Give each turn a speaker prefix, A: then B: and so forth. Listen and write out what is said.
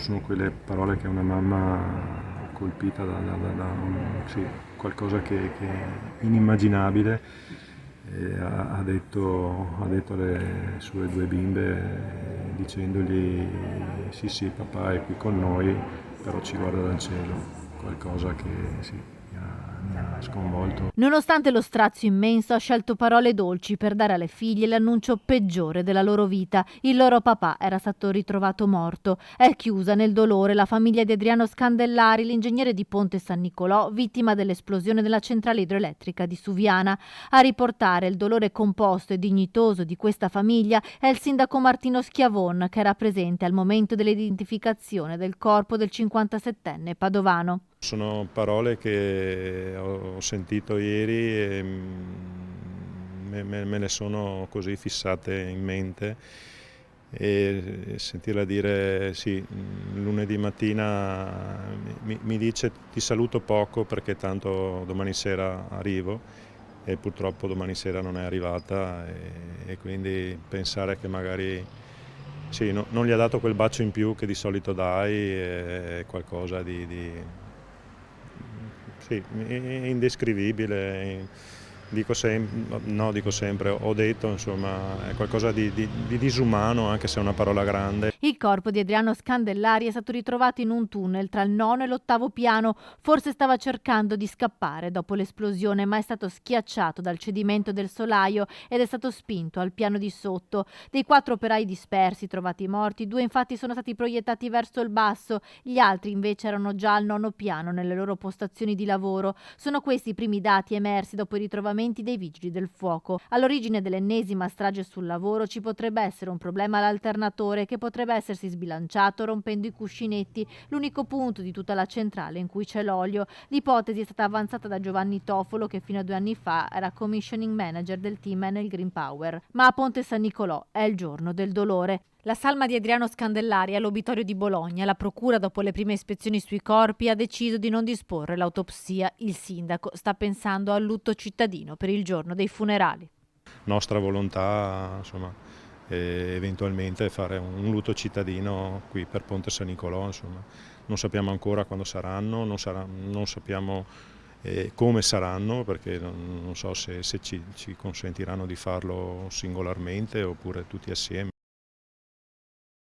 A: sono quelle parole che una mamma colpita sì, qualcosa che è inimmaginabile, ha detto alle sue due bimbe, dicendogli sì sì papà è qui con noi, però ci guarda dal cielo, qualcosa che sì, mi ha sconvolto.
B: Nonostante lo strazio immenso, ha scelto parole dolci per dare alle figlie l'annuncio peggiore della loro vita. Il loro papà era stato ritrovato morto. È chiusa nel dolore la famiglia di Adriano Scandellari, l'ingegnere di Ponte San Nicolò, vittima dell'esplosione della centrale idroelettrica di Suviana. A riportare il dolore composto e dignitoso di questa famiglia è il sindaco Martino Schiavon, che era presente al momento dell'identificazione del corpo del 57enne padovano.
A: Sono parole che ho sentito ieri e me le sono così fissate in mente, e sentirla dire sì, lunedì mattina mi dice ti saluto poco perché tanto domani sera arrivo, e purtroppo domani sera non è arrivata, e quindi pensare che magari sì, non gli ha dato quel bacio in più che di solito dai è qualcosa sì, indescrivibile. Dico sempre, ho detto, insomma, è qualcosa di disumano, anche se è una parola grande.
B: Il corpo di Adriano Scandellari è stato ritrovato in un tunnel tra il nono e l'8° piano. Forse stava cercando di scappare dopo l'esplosione, ma è stato schiacciato dal cedimento del solaio ed è stato spinto al piano di sotto. Dei 4 operai dispersi trovati morti, 2 infatti sono stati proiettati verso il basso, gli altri invece erano già al 9° piano nelle loro postazioni di lavoro. Sono questi i primi dati emersi dopo i ritrovamenti dei vigili del fuoco. All'origine dell'ennesima strage sul lavoro ci potrebbe essere un problema all'alternatore che potrebbe essersi sbilanciato rompendo i cuscinetti, l'unico punto di tutta la centrale in cui c'è l'olio. L'ipotesi è stata avanzata da Giovanni Tofolo, che fino a 2 anni fa era commissioning manager del team Enel Green Power. Ma a Ponte San Nicolò è il giorno del dolore. La salma di Adriano Scandellari è all'obitorio di Bologna. La procura, dopo le prime ispezioni sui corpi, ha deciso di non disporre l'autopsia. Il sindaco sta pensando al lutto cittadino per il giorno dei funerali.
A: Nostra volontà, insomma, eventualmente fare un lutto cittadino qui per Ponte San Nicolò, insomma. Non sappiamo ancora quando saranno, non sappiamo come saranno, perché non so se ci consentiranno di farlo singolarmente oppure tutti assieme.